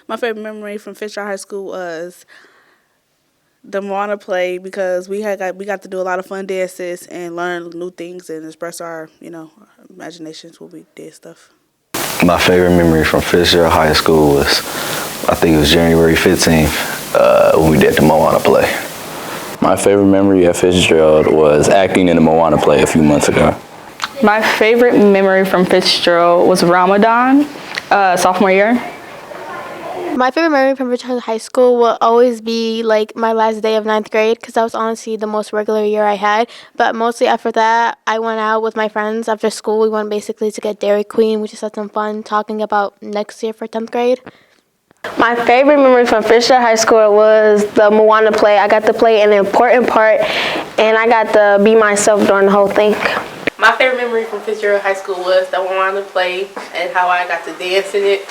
My favorite memory from Fisher High School was the Moana play because we got to do a lot of fun dances and learn new things and express our imaginations when we did stuff. My favorite memory from Fitzgerald High School was, I think it was January 15th, when we did the Moana play. My favorite memory at Fitzgerald was acting in the Moana play a few months ago. My favorite memory from Fitzgerald was Ramadan, sophomore year. My favorite memory from Richard High School will always be like my last day of ninth grade because that was honestly the most regular year I had. But mostly after that, I went out with my friends after school. We went basically to get Dairy Queen. We just had some fun talking about next year for 10th grade. My favorite memory from Fisher High School was the Moana play. I got to play an important part, and I got to be myself during the whole thing. My favorite memory from Fitzgerald High School was the Moana play and how I got to dance in it.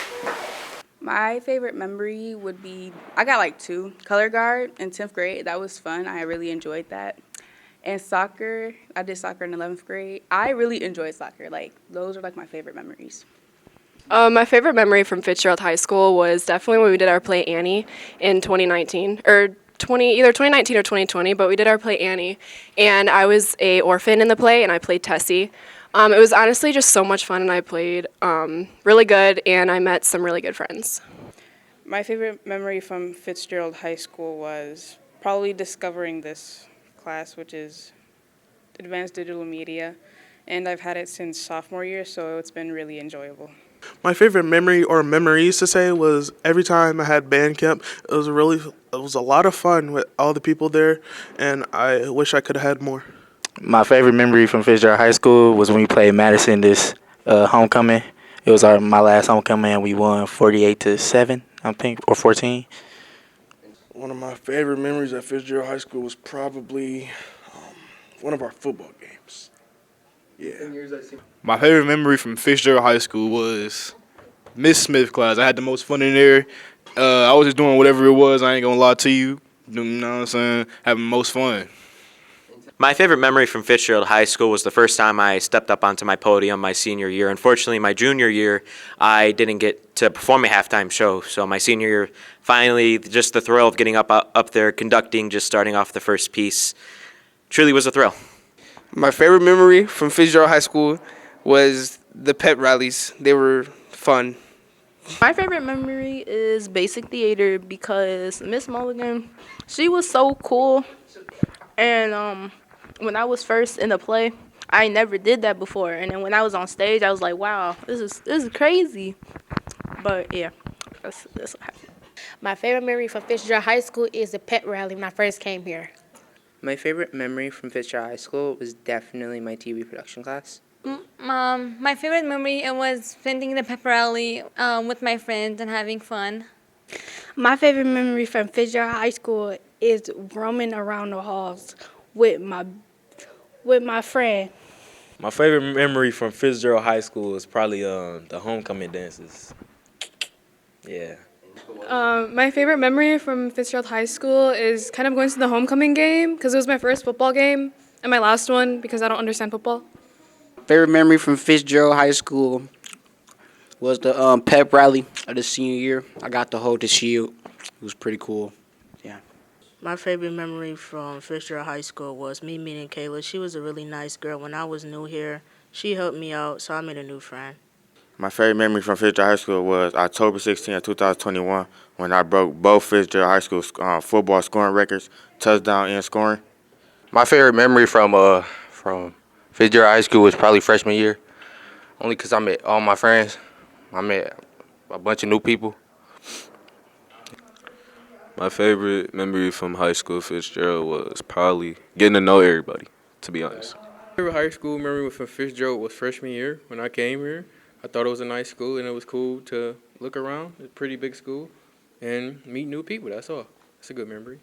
My favorite memory would be, I got like two, color guard in 10th grade. That was fun. I really enjoyed that. And soccer, I did soccer in 11th grade. I really enjoyed soccer. Like, those are like my favorite memories. My favorite memory from Fitzgerald High School was definitely when we did our play Annie in 2019, or either 2019 or 2020, but we did our play Annie, and I was a orphan in the play, and I played Tessie. It was honestly just so much fun, and I played really good, and I met some really good friends. My favorite memory from Fitzgerald High School was probably discovering this class, which is Advanced Digital Media, and I've had it since sophomore year, so it's been really enjoyable. My favorite memory or memories to say was every time I had band camp. It was a lot of fun with all the people there, and I wish I could have had more. My favorite memory from Fitzgerald High School was when we played Madison this homecoming. It was my last homecoming, and we won 48-7, I think, or 14. One of my favorite memories at Fitzgerald High School was probably one of our football games. Yeah. My favorite memory from Fitzgerald High School was Miss Smith class. I had the most fun in there. I was just doing whatever it was. I ain't gonna lie to you. You know what I'm saying? Having the most fun. My favorite memory from Fitzgerald High School was the first time I stepped up onto my podium my senior year. Unfortunately, my junior year, I didn't get to perform a halftime show. So my senior year, finally, just the thrill of getting up there, conducting, just starting off the first piece, truly was a thrill. My favorite memory from Fitzgerald High School was the pep rallies. They were fun. My favorite memory is basic theater because Miss Mulligan, she was so cool, and when I was first in the play, I never did that before. And then when I was on stage, I was like, wow, this is crazy. But yeah, that's what happened. My favorite memory from Fitzgerald High School is the pep rally when I first came here. My favorite memory from Fitzgerald High School was definitely my TV production class. My favorite memory it was spending the pep rally with my friends and having fun. My favorite memory from Fitzgerald High School is roaming around the halls with my friend. My favorite memory from Fitzgerald High School is probably the homecoming dances. Yeah. My favorite memory from Fitzgerald High School is kind of going to the homecoming game because it was my first football game and my last one because I don't understand football. Favorite memory from Fitzgerald High School was the pep rally of the senior year. I got to hold the shield. It was pretty cool. Yeah. My favorite memory from Fitzgerald High School was me meeting Kayla. She was a really nice girl. When I was new here, she helped me out, so I made a new friend. My favorite memory from Fitzgerald High School was October 16, 2021, when I broke both Fitzgerald High School football scoring records, touchdown and scoring. My favorite memory from Fitzgerald High School was probably freshman year, only because I met all my friends. I met a bunch of new people. My favorite memory from high school Fitzgerald was probably getting to know everybody, to be honest. My favorite high school memory from Fitzgerald was freshman year when I came here. I thought it was a nice school and it was cool to look around. It's a pretty big school and meet new people, that's all. It's a good memory.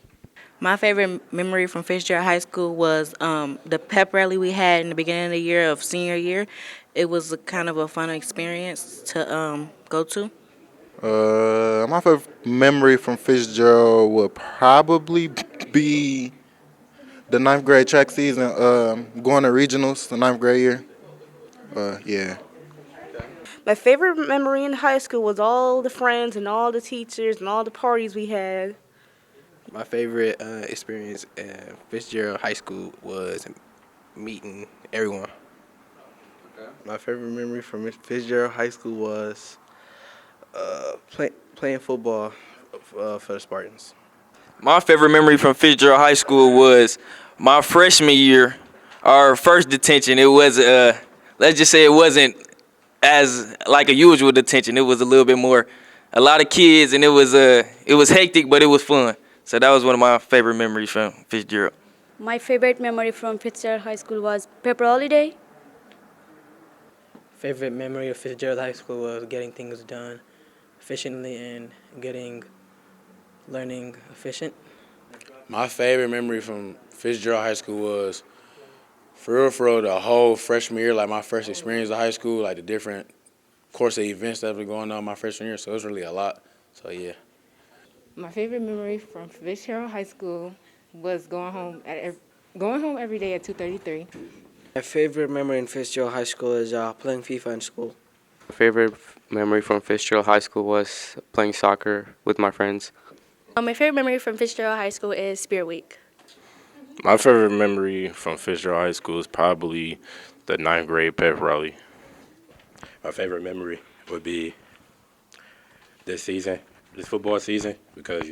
My favorite memory from Fitzgerald High School was the pep rally we had in the beginning of the year of senior year. It was a kind of a fun experience to go to. My favorite memory from Fitzgerald would probably be the ninth grade track season, going to regionals the ninth grade year. Yeah. My favorite memory in high school was all the friends and all the teachers and all the parties we had. My favorite experience at Fitzgerald High School was meeting everyone. My favorite memory from Fitzgerald High School was playing football for the Spartans. My favorite memory from Fitzgerald High School was my freshman year, our first detention. It was, let's just say it wasn't as like a usual detention. It was a little bit more, a lot of kids, and it was hectic, but it was fun. So that was one of my favorite memories from Fitzgerald. My favorite memory from Fitzgerald High School was pep holiday. Favorite memory of Fitzgerald High School was getting things done efficiently and learning efficient. My favorite memory from Fitzgerald High School was, for real, the whole freshman year, like my first experience of high school, like the different course of events that were going on my freshman year. So it was really a lot. So yeah. My favorite memory from Fitzgerald High School was going home every day at 2:33. My favorite memory in Fitzgerald High School is playing FIFA in school. My favorite memory from Fitzgerald High School was playing soccer with my friends. My favorite memory from Fitzgerald High School is Spirit Week. My favorite memory from Fitzgerald High School is probably the 9th grade pep rally. My favorite memory would be this football season, because,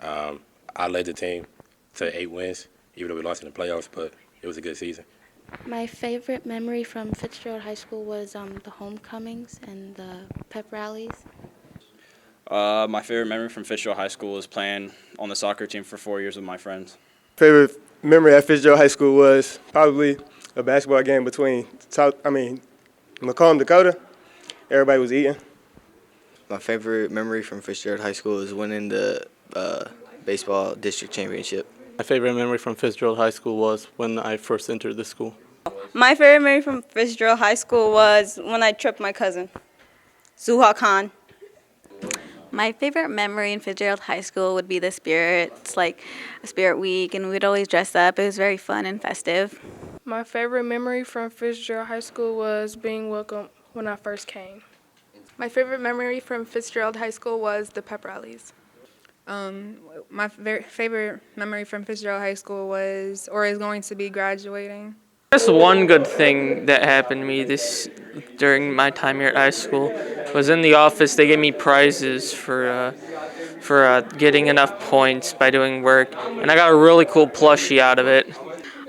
I led the team to 8 wins, even though we lost in the playoffs, but it was a good season. My favorite memory from Fitzgerald High School was the homecomings and the pep rallies. My favorite memory from Fitzgerald High School was playing on the soccer team for 4 years with my friends. Favorite memory at Fitzgerald High School was probably a basketball game between Macomb, Dakota. Everybody was eating. My favorite memory from Fitzgerald High School is winning the baseball district championship. My favorite memory from Fitzgerald High School was when I first entered the school. My favorite memory from Fitzgerald High School was when I tripped my cousin, Zuha Khan. My favorite memory in Fitzgerald High School would be the Spirit. It's like a Spirit Week, and we'd always dress up. It was very fun and festive. My favorite memory from Fitzgerald High School was being welcomed when I first came. My favorite memory from Fitzgerald High School was the pep rallies. My favorite memory from Fitzgerald High School is going to be graduating. Just one good thing that happened to me during my time here at high school was in the office. They gave me prizes for getting enough points by doing work, and I got a really cool plushie out of it.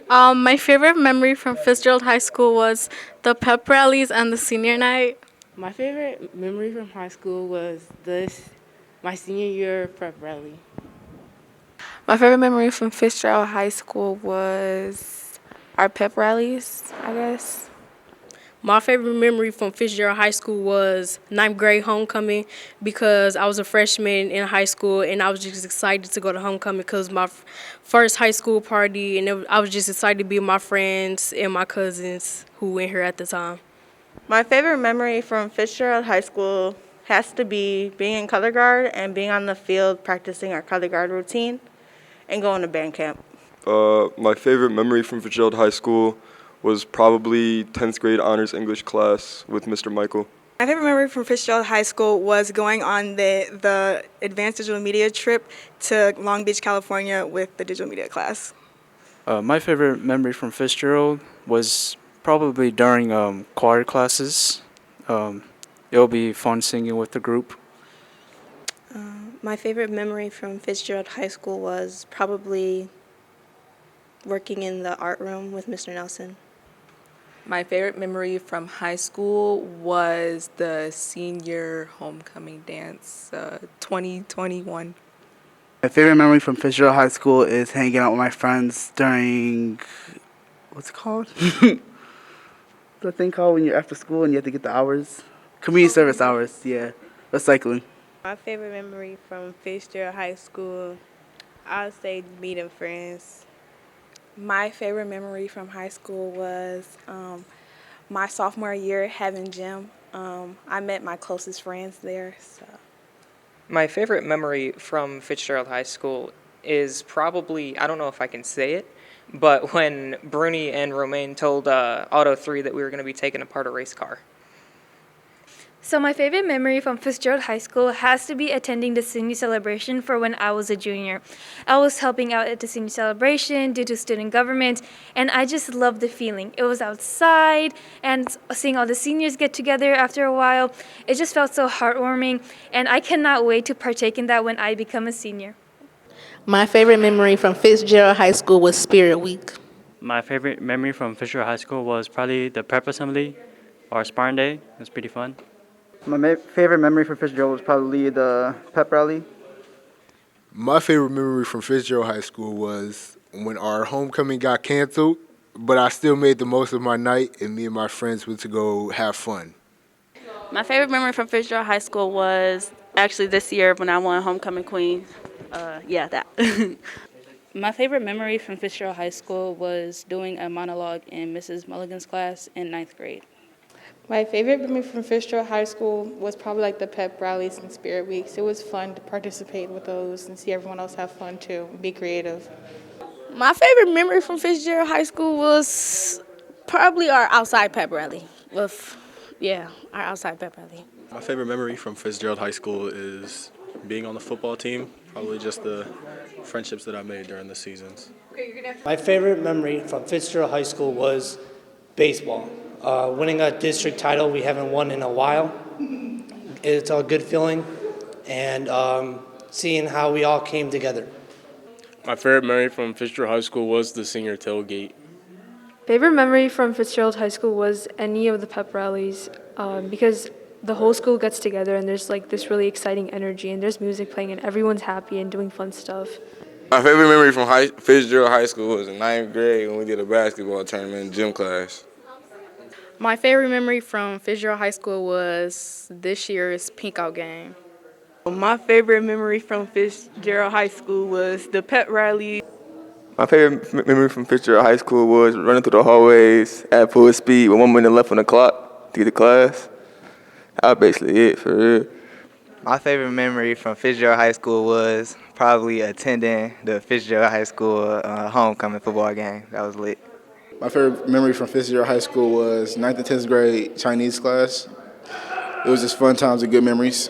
My favorite memory from Fitzgerald High School was the pep rallies and the senior night. My favorite memory from high school was my senior year prep rally. My favorite memory from Fitzgerald High School was our pep rallies, I guess. My favorite memory from Fitzgerald High School was 9th grade homecoming, because I was a freshman in high school and I was just excited to go to homecoming because it was my first high school party, and I was just excited to be with my friends and my cousins who were here at the time. My favorite memory from Fitzgerald High School has to be being in color guard and being on the field practicing our color guard routine and going to band camp. My favorite memory from Fitzgerald High School was probably 10th grade honors English class with Mr. Michael. My favorite memory from Fitzgerald High School was going on the advanced digital media trip to Long Beach, California with the digital media class. My favorite memory from Fitzgerald was probably during choir classes. It'll be fun singing with the group. My favorite memory from Fitzgerald High School was probably working in the art room with Mr. Nelson. My favorite memory from high school was the senior homecoming dance, 2021. My favorite memory from Fitzgerald High School is hanging out with my friends during, what's it called? The thing called when you're after school and you have to get the hours? Community service hours, yeah. Recycling. My favorite memory from Fitzgerald High School, I would say meeting friends. My favorite memory from high school was my sophomore year having gym. I met my closest friends there. So. My favorite memory from Fitzgerald High School is probably, I don't know if I can say it, but when Bruni and Romaine told Auto 3 that we were going to be taking apart a race car. So my favorite memory from Fitzgerald High School has to be attending the senior celebration for when I was a junior. I was helping out at the senior celebration due to student government, and I just loved the feeling. It was outside, and seeing all the seniors get together after a while, it just felt so heartwarming, and I cannot wait to partake in that when I become a senior. My favorite memory from Fitzgerald High School was Spirit Week. My favorite memory from Fitzgerald High School was probably the prep assembly or Spartan Day. It was pretty fun. My favorite memory from Fitzgerald was probably the pep rally. My favorite memory from Fitzgerald High School was when our homecoming got canceled, but I still made the most of my night, and me and my friends went to go have fun. My favorite memory from Fitzgerald High School was actually this year when I won Homecoming Queen. That. My favorite memory from Fitzgerald High School was doing a monologue in Mrs. Mulligan's class in 9th grade. My favorite memory from Fitzgerald High School was probably like the pep rallies and spirit weeks. It was fun to participate with those and see everyone else have fun too, be creative. My favorite memory from Fitzgerald High School was probably our outside pep rally. Our outside pep rally. My favorite memory from Fitzgerald High School is being on the football team, probably just the friendships that I made during the seasons. My favorite memory from Fitzgerald High School was baseball. Winning a district title we haven't won in a while. It's a good feeling, and seeing how we all came together. My favorite memory from Fitzgerald High School was the senior tailgate. Favorite memory from Fitzgerald High School was any of the pep rallies because the whole school gets together and there's like this really exciting energy and there's music playing and everyone's happy and doing fun stuff. My favorite memory from Fitzgerald High School was in 9th grade when we did a basketball tournament in gym class. My favorite memory from Fitzgerald High School was this year's Pink Out game. My favorite memory from Fitzgerald High School was the pep rally. My favorite memory from Fitzgerald High School was running through the hallways at full speed with 1 minute left on the clock to get to class. That was basically it for real. My favorite memory from Fitzgerald High School was probably attending the Fitzgerald High School homecoming football game. That was lit. My favorite memory from Fitzgerald High School was 9th and 10th grade Chinese class. It was just fun times and good memories.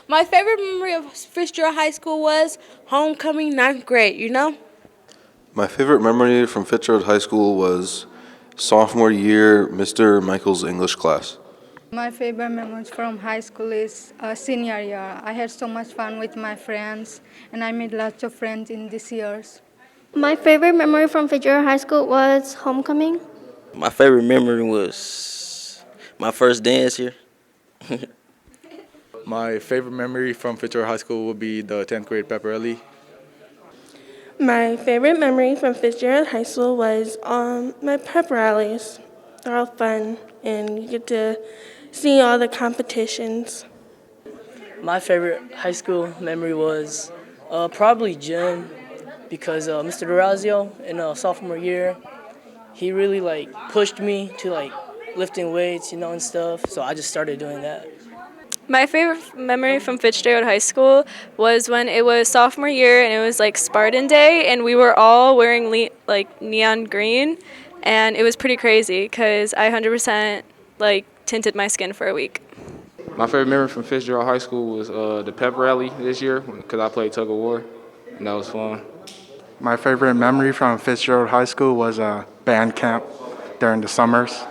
My favorite memory of Fitzgerald High School was homecoming 9th grade, My favorite memory from Fitzgerald High School was sophomore year Mr. Michael's English class. My favorite memories from high school is senior year. I had so much fun with my friends, and I made lots of friends in these years. My favorite memory from Fitzgerald High School was homecoming. My favorite memory was my first dance here. My favorite memory from Fitzgerald High School would be the 10th grade pep rally. My favorite memory from Fitzgerald High School was my pep rallies. They're all fun, and you get to see all the competitions. My favorite high school memory was probably gym because Mr. Durazio in sophomore year, he really pushed me to lifting weights, and stuff. So I just started doing that. My favorite memory from Fitzgerald High School was when it was sophomore year and it was Spartan Day and we were all wearing neon green, and it was pretty crazy because I 100% tinted my skin for a week. My favorite memory from Fitzgerald High School was the pep rally this year because I played tug of war, and that was fun. My favorite memory from Fitzgerald High School was band camp during the summers.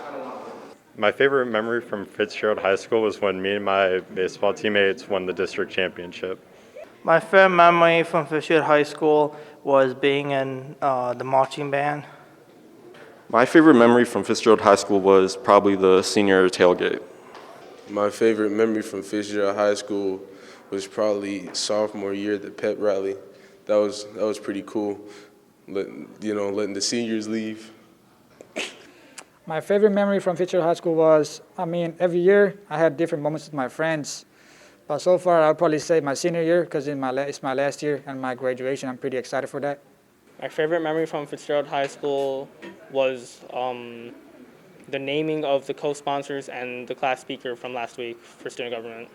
My favorite memory from Fitzgerald High School was when me and my baseball teammates won the district championship. My favorite memory from Fitzgerald High School was being in the marching band. My favorite memory from Fitzgerald High School was probably the senior tailgate. My favorite memory from Fitzgerald High School was probably sophomore year, the pep rally. That was pretty cool, letting the seniors leave. My favorite memory from Fitzgerald High School was, every year I had different moments with my friends. But so far, I'll probably say my senior year because it's my last year and my graduation. I'm pretty excited for that. My favorite memory from Fitzgerald High School was the naming of the co-sponsors and the class speaker from last week for student government.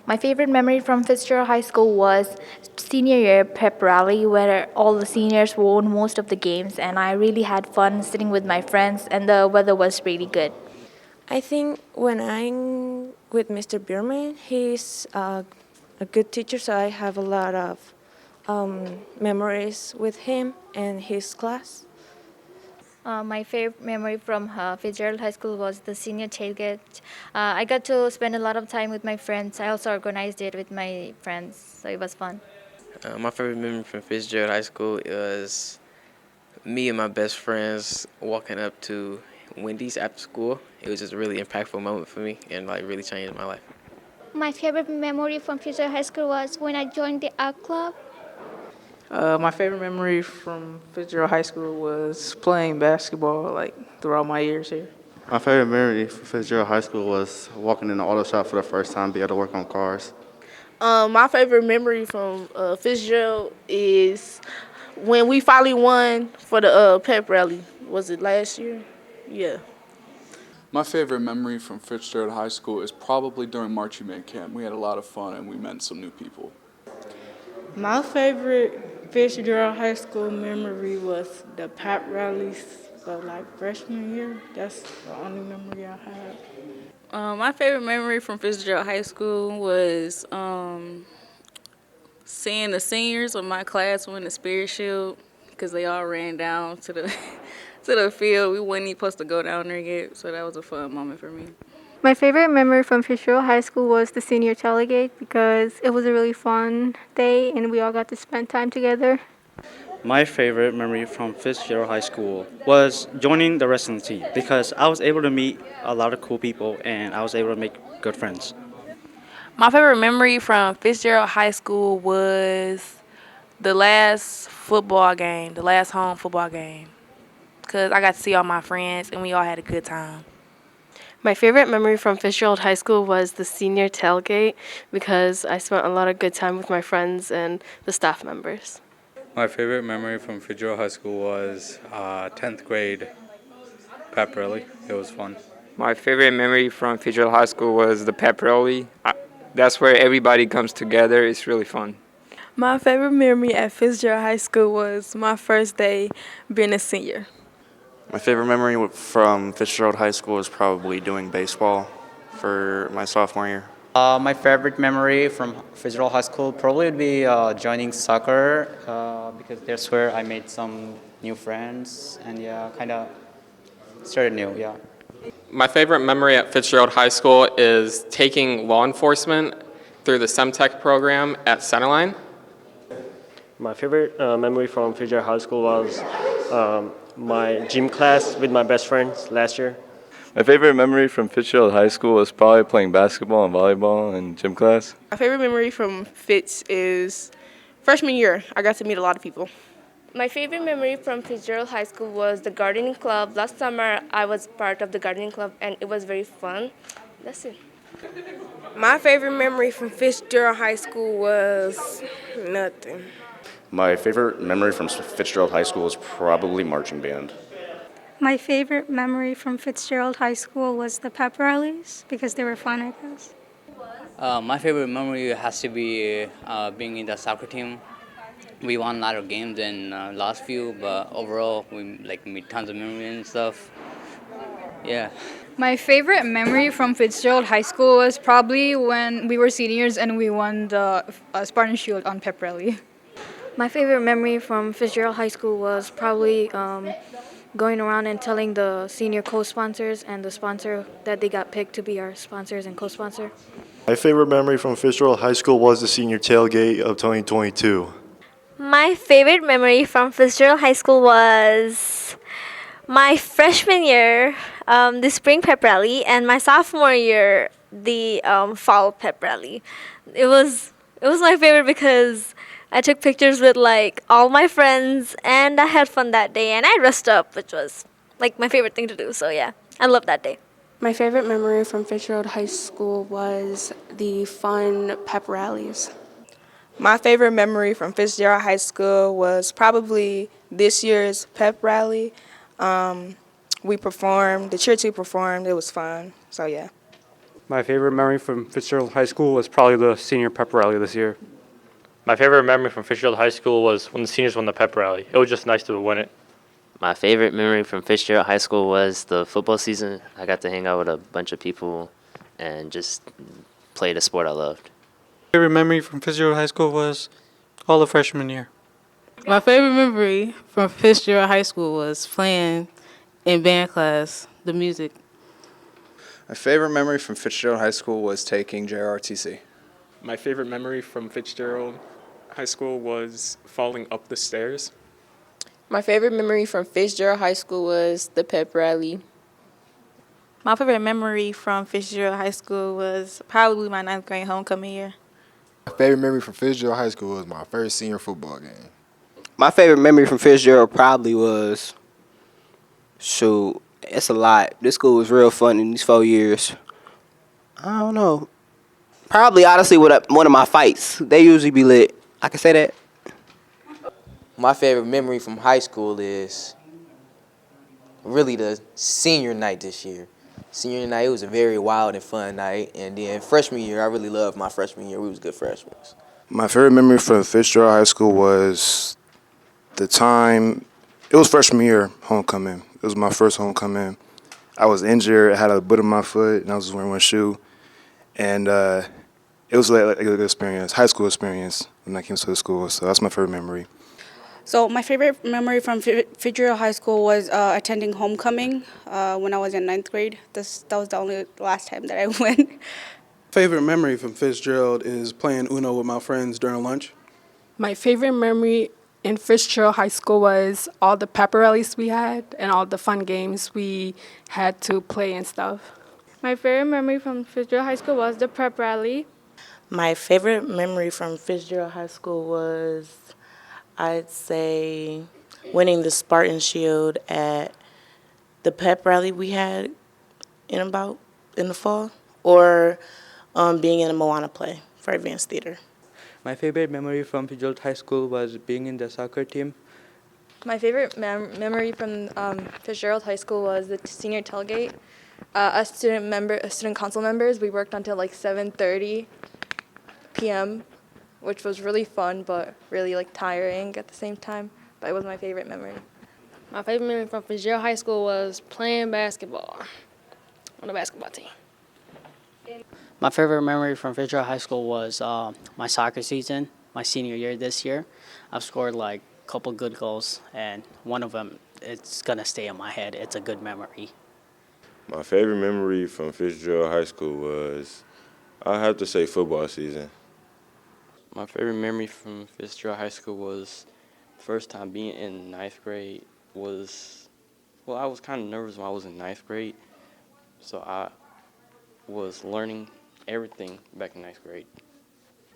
My favorite memory from Fitzgerald High School was senior year pep rally where all the seniors won most of the games, and I really had fun sitting with my friends and the weather was really good. I think when I'm with Mr. Bierman, he's a good teacher, so I have a lot of memories with him and his class. My favorite memory from Fitzgerald High School was the senior tailgate. I got to spend a lot of time with my friends. I also organized it with my friends, so it was fun. My favorite memory from Fitzgerald High School was me and my best friends walking up to Wendy's after school. It was just a really impactful moment for me and like really changed my life. My favorite memory from Fitzgerald High School was when I joined the art club. My favorite memory from Fitzgerald High School was playing basketball like throughout my years here. My favorite memory from Fitzgerald High School was walking in the auto shop for the first time, be able to work on cars. My favorite memory from Fitzgerald is when we finally won for the pep rally. Was it last year? Yeah. My favorite memory from Fitzgerald High School is probably during marching band camp. We had a lot of fun and we met some new people. My favorite Fitzgerald High School memory was the pep rallies of like freshman year. That's the only memory I have. My favorite memory from Fitzgerald High School was seeing the seniors of my class win the Spirit Shield because they all ran down to the to the field. We weren't even supposed to go down there yet, so that was a fun moment for me. My favorite memory from Fitzgerald High School was the senior tailgate because it was a really fun day and we all got to spend time together. My favorite memory from Fitzgerald High School was joining the wrestling team because I was able to meet a lot of cool people and I was able to make good friends. My favorite memory from Fitzgerald High School was the last football game, the last home football game, because I got to see all my friends and we all had a good time. My favorite memory from Fitzgerald High School was the senior tailgate because I spent a lot of good time with my friends and the staff members. My favorite memory from Fitzgerald High School was 10th grade pep rally. It was fun. My favorite memory from Fitzgerald High School was the pep rally. That's where everybody comes together. It's really fun. My favorite memory at Fitzgerald High School was my first day being a senior. My favorite memory from Fitzgerald High School is probably doing baseball for my sophomore year. My favorite memory from Fitzgerald High School probably would be joining soccer because that's where I made some new friends and kind of started new, My favorite memory at Fitzgerald High School is taking law enforcement through the SEMTech program at Centerline. My favorite memory from Fitzgerald High School was my gym class with my best friends last year. My favorite memory from Fitzgerald High School is probably playing basketball and volleyball in gym class. My favorite memory from Fitz is freshman year. I got to meet a lot of people. My favorite memory from Fitzgerald High School was the gardening club. Last summer, I was part of the gardening club, and it was very fun. That's it. My favorite memory from Fitzgerald High School was nothing. My favorite memory from Fitzgerald High School is probably marching band. My favorite memory from Fitzgerald High School was the pep rallies because they were fun, I guess. My favorite memory has to be being in the soccer team. We won a lot of games in last few, but overall we made tons of memories and stuff. Yeah. My favorite memory from Fitzgerald High School was probably when we were seniors and we won the Spartan Shield on pep rally. My favorite memory from Fitzgerald High School was probably going around and telling the senior co-sponsors and the sponsor that they got picked to be our sponsors and co-sponsor. My favorite memory from Fitzgerald High School was the senior tailgate of 2022. My favorite memory from Fitzgerald High School was my freshman year, the spring pep rally, and my sophomore year, the fall pep rally. It was my favorite because I took pictures with all my friends and I had fun that day and I dressed up, which was my favorite thing to do. So yeah, I love that day. My favorite memory from Fitzgerald High School was the fun pep rallies. My favorite memory from Fitzgerald High School was probably this year's pep rally. We performed, the cheer team performed, it was fun, so yeah. My favorite memory from Fitzgerald High School was probably the senior pep rally this year. My favorite memory from Fitzgerald High School was when the seniors won the pep rally. It was just nice to win it. My favorite memory from Fitzgerald High School was the football season. I got to hang out with a bunch of people and just play the sport I loved. Favorite memory from Fitzgerald High School was all the freshman year. My favorite memory from Fitzgerald High School was playing in band class, the music. My favorite memory from Fitzgerald High School was taking JROTC. My favorite memory from Fitzgerald High School was falling up the stairs. My favorite memory from Fitzgerald High School was the pep rally. My favorite memory from Fitzgerald High School was probably my 9th grade homecoming year. My favorite memory from Fitzgerald High School was my first senior football game. My favorite memory from Fitzgerald probably was, shoot, it's a lot. This school was real fun in these 4 years. I don't know. Probably, honestly, with one of my fights. They usually be lit. I can say that. My favorite memory from high school is really the senior night this year. Senior night, it was a very wild and fun night. And then freshman year, I really loved my freshman year. We was good freshmen. My favorite memory from Fitzgerald High School was the time, it was freshman year homecoming. It was my first homecoming. I was injured, I had a boot in my foot, and I was wearing one shoe. And it was like a good experience, high school experience when I came to the school. So that's my favorite memory. So my favorite memory from Fitzgerald High School was attending homecoming when I was in 9th grade. That was the only last time that I went. Favorite memory from Fitzgerald is playing Uno with my friends during lunch. My favorite memory in Fitzgerald High School was all the pep rallies we had and all the fun games we had to play and stuff. My favorite memory from Fitzgerald High School was the prep rally. My favorite memory from Fitzgerald High School was, I'd say, winning the Spartan Shield at the pep rally we had in the fall, or being in a Moana play for advanced theater. My favorite memory from Fitzgerald High School was being in the soccer team. My favorite memory from Fitzgerald High School was the senior tailgate. As student council members, we worked until like 7:30 p.m., which was really fun, but really like tiring at the same time. But it was my favorite memory. My favorite memory from Fitzgerald High School was playing basketball on the basketball team. My favorite memory from Fitzgerald High School was my soccer season, my senior year this year. I've scored like a couple good goals, and one of them, it's going to stay in my head. It's a good memory. My favorite memory from Fitzgerald High School was, I have to say, football season. My favorite memory from Fitzgerald High School was first time being in 9th grade was, well, I was kind of nervous when I was in 9th grade, so I was learning everything back in 9th grade.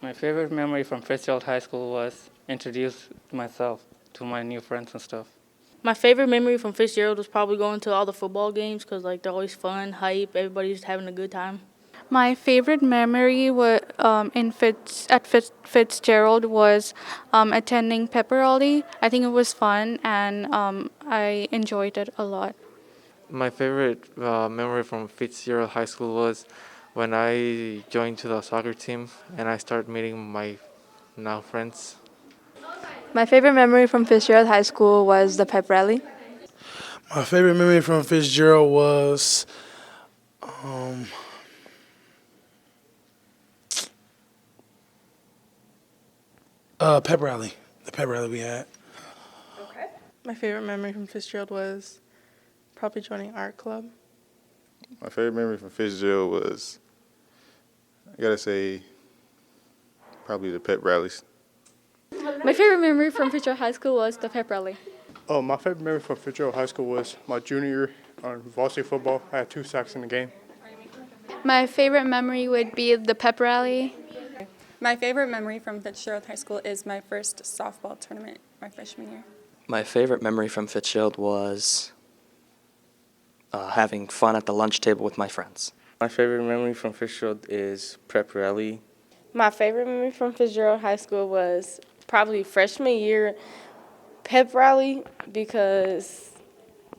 My favorite memory from Fitzgerald High School was introduce myself to my new friends and stuff. My favorite memory from Fitzgerald was probably going to all the football games because like they're always fun, hype, everybody's having a good time. My favorite memory at Fitzgerald was attending pepper rally. I think it was fun and I enjoyed it a lot. My favorite memory from Fitzgerald High School was when I joined to the soccer team and I started meeting my now friends. My favorite memory from Fitzgerald High School was the pep rally. My favorite memory from Fitzgerald was pep rally. The pep rally we had. My favorite memory from Fitzgerald was probably joining art club. My favorite memory from Fitzgerald was, I gotta say, probably the pep rallies. My favorite memory from Fitzgerald High School was the pep rally. Oh, my favorite memory from Fitzgerald High School was my junior year on varsity football. I had 2 sacks in the game. My favorite memory would be the pep rally. My favorite memory from Fitzgerald High School is my first softball tournament my freshman year. My favorite memory from Fitzgerald was having fun at the lunch table with my friends. My favorite memory from Fitzgerald is prep rally. My favorite memory from Fitzgerald High School was probably freshman year pep rally because,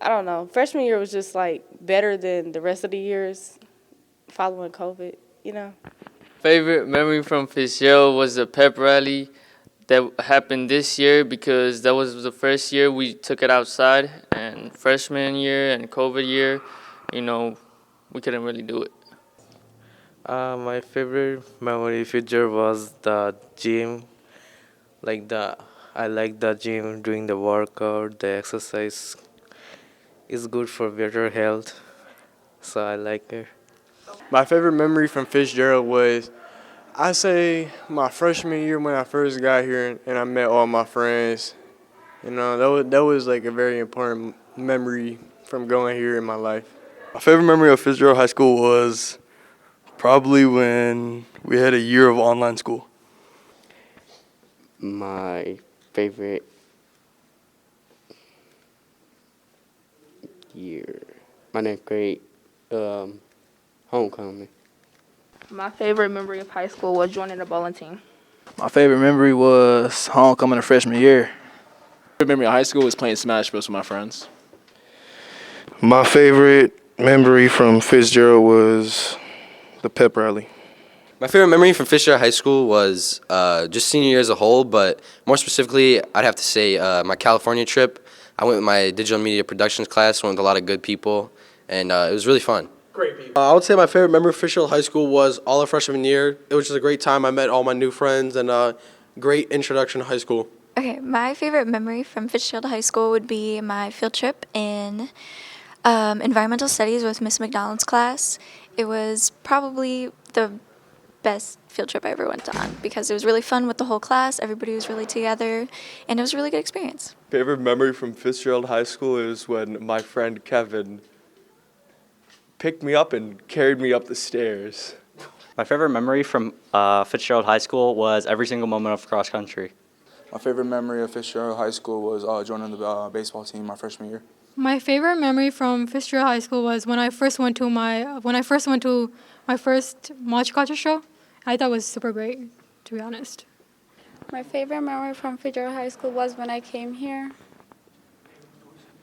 I don't know, freshman year was just like better than the rest of the years following COVID, you know. Favorite memory from Fitzgerald was the pep rally. that happened this year because that was the first year we took it outside, and freshman year and COVID year, we couldn't really do it. My favorite memory feature was the gym. I like the gym, doing the workout, the exercise is good for better health, so I like it. My favorite memory from Fitzgerald was, I say, my freshman year when I first got here and I met all my friends. That was like a very important memory from going here in my life. My favorite memory of Fitzgerald High School was probably when we had a year of online school. My favorite year, my ninth grade homecoming. My favorite memory of high school was joining the bowling team. My favorite memory was homecoming of freshman year. My favorite memory of high school was playing Smash Bros with my friends. My favorite memory from Fitzgerald was the pep rally. My favorite memory from Fitzgerald High School was just senior year as a whole, but more specifically, I'd have to say my California trip. I went with my digital media productions class, went with a lot of good people, and it was really fun. I would say my favorite memory of Fitzgerald High School was all of freshman year. It was just a great time. I met all my new friends and a great introduction to high school. Okay, my favorite memory from Fitzgerald High School would be my field trip in environmental studies with Miss McDonald's class. It was probably the best field trip I ever went on because it was really fun with the whole class. Everybody was really together, and it was a really good experience. Favorite memory from Fitzgerald High School is when my friend Kevin picked me up and carried me up the stairs. My favorite memory from Fitzgerald High School was every single moment of cross country. My favorite memory of Fitzgerald High School was joining the baseball team my freshman year. My favorite memory from Fitzgerald High School was when I first went to my first multicultural show. I thought it was super great, to be honest. My favorite memory from Fitzgerald High School was when I came here.